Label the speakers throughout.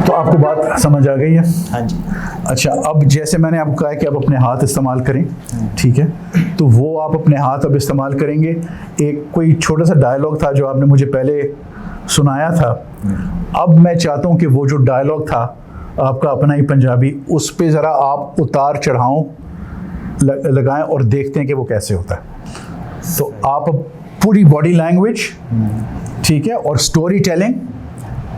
Speaker 1: तो आपको बात समझ आ गई है?
Speaker 2: हाँ जी।
Speaker 1: अच्छा, अब जैसे मैंने आपको कहा है कि आप अपने हाथ इस्तेमाल करें, ठीक है, तो वो आप अपने हाथ अब इस्तेमाल करेंगे। एक कोई छोटा सा डायलॉग था जो आपने मुझे पहले सुनाया था, अब मैं चाहता हूँ कि वो जो डायलॉग था आपका अपना ही पंजाबी, उस पे ज़रा आप उतार चढ़ाव लगाएं और देखते हैं कि वो कैसे होता है। तो आप पूरी बॉडी लैंग्वेज, ठीक है, और स्टोरी टेलिंग,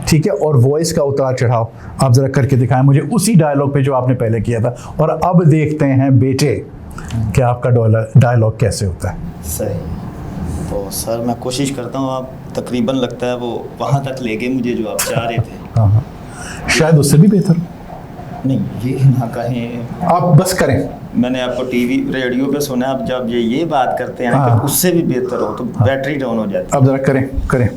Speaker 1: ठीक है, और वॉइस का उतार चढ़ाव आप ज़रा करके दिखाएं मुझे उसी डायलॉग पे जो आपने पहले किया था। और अब देखते हैं बेटे कि आपका डायलॉग कैसे होता है।
Speaker 2: सही। तो सर मैं कोशिश करता हूँ, आप तकरीबन लगता है वो वहाँ तक ले गए मुझे जो आप चाह रहे थे।
Speaker 1: हाँ हाँ, शायद उससे भी बेहतर।
Speaker 2: नहीं ये ना कहें,
Speaker 1: आप बस करें।
Speaker 2: मैंने आपको टीवी रेडियो पे सुना, आप जब ये बात करते हैं ना
Speaker 1: हाँ।
Speaker 2: कि उससे भी बेहतर हो तो बैटरी डाउन हो जाती है।
Speaker 1: अब ज़रा करें करें।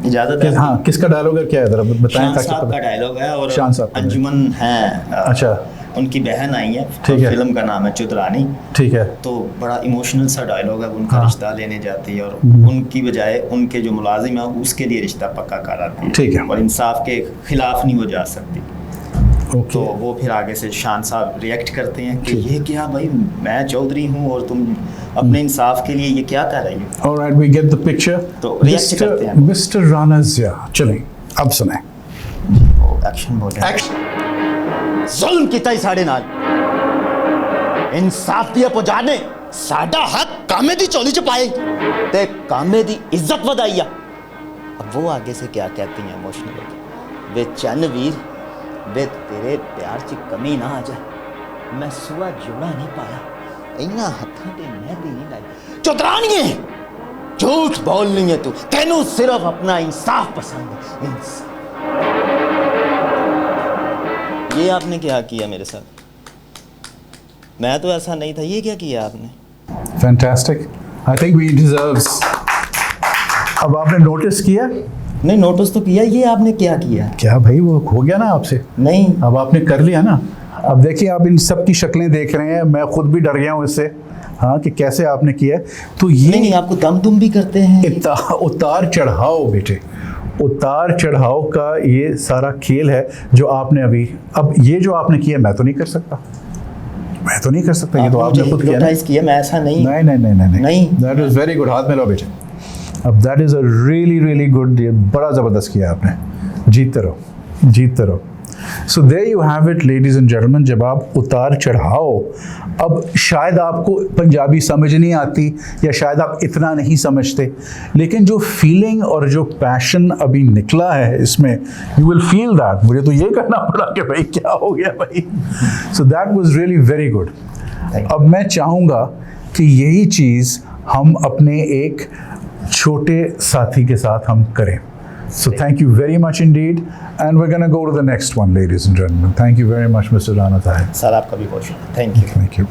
Speaker 2: इजाज़त है?
Speaker 1: हाँ, किसका डायलॉग है, क्या है, ज़रा बताएं।
Speaker 2: शान साहब का डायलॉग है और
Speaker 1: शान साहब का
Speaker 2: अंजुमन है,
Speaker 1: अच्छा,
Speaker 2: उनकी बहन आई है,
Speaker 1: ठीक है।
Speaker 2: फिल्म का नाम है चुदरानी।
Speaker 1: ठीक है।
Speaker 2: तो बड़ा इमोशनल सा डायलॉग है, उनका
Speaker 1: हाँ।
Speaker 2: रिश्ता लेने जाती है और उनकी बजाय उनके जो मुलाजिम है उसके लिए रिश्ता पक्का कराती है।
Speaker 1: ठीक है।
Speaker 2: और इंसाफ के खिलाफ नहीं वो जा सकती।
Speaker 1: ओके।
Speaker 2: तो वो फिर आगे से शान साहब रिएक्ट करते हैं कि ये क्या भाई, मैं चौधरी हूँ और तुम अपने इंसाफ के लिए ये क्या कर रही हो।
Speaker 1: Alright, we get the picture.
Speaker 2: तो रिएक्ट करते हैं।
Speaker 1: मिस्टर राणा ज़िया, चलें अब सुनाएं।
Speaker 2: एक्शन बोल रहे हैं।
Speaker 3: जुल्म किता ही साढ़े नाल, इंसाफ दिया पुजाने साडा हक कामे दी चोली च पाए ते कामे दी इज्जत वधाई। अब वो आगे से क्या कहती हैं इमोशनल, वे चन्न वीर वे तेरे प्यार च कमी ना आ जाए, मैं सुआ जोड़ा नहीं पाया, इन्ना हत्थां ते मेहंदी नहीं लाई। चौधरानिए झूठ बोल नहीं है तू, तेनू सिर्फ अपना इंसाफ पसंद है।
Speaker 2: ये आपने क्या किया मेरे साथ? मैं तो ऐसा नहीं था, ये क्या किया आपने?
Speaker 1: Fantastic, I think we deserves. अब आपने नोटिस किया?
Speaker 2: नहीं, नोटिस तो किया, ये आपने क्या किया?
Speaker 1: क्या भाई, वो हो गया ना आपसे?
Speaker 2: नहीं,
Speaker 1: अब आपने कर लिया ना। अब देखिए, आप इन सब की शक्लें देख रहे हैं, मैं खुद भी डर गया हूँ इससे, हाँ, कि कैसे आपने किया। तो ये
Speaker 2: नहीं, आपको दम दुम भी करते हैं।
Speaker 1: उतार चढ़ाव बेटे, उतार चढ़ाव का ये सारा खेल है जो आपने अभी, अब ये जो आपने किया मैं तो नहीं कर सकता, मैं तो नहीं कर सकता, ये तो आपने खुद
Speaker 2: किया। मैं ऐसा नहीं।
Speaker 1: नहीं नहीं नहीं नहीं
Speaker 2: नहीं,
Speaker 1: दैट इज वेरी गुड, हाथ में लो बेटे। अब that is a really really good, बड़ा ज़बरदस्त किया आपने, जीतते रहो जीतते रहो। So there you have it ladies and gentleman. जब आप उतार चढ़ाओ, अब शायद आपको पंजाबी समझ नहीं आती या शायद आप इतना नहीं समझते, लेकिन जो फीलिंग और जो पैशन अभी निकला है इसमें, यू विल फील दैट। मुझे तो ये करना पड़ा कि भाई क्या हो गया भाई। So that was really very good. अब मैं चाहूँगा कि यही चीज़ हम अपने एक छोटे साथी के साथ हम करें। So thank you very much indeed, and we're going to go to the next one, ladies and gentlemen. Thank you very much, Mr. Rana Tahir.
Speaker 2: Sir आपका भी बहुत शुक्रिया। Thank you.
Speaker 1: Thank you.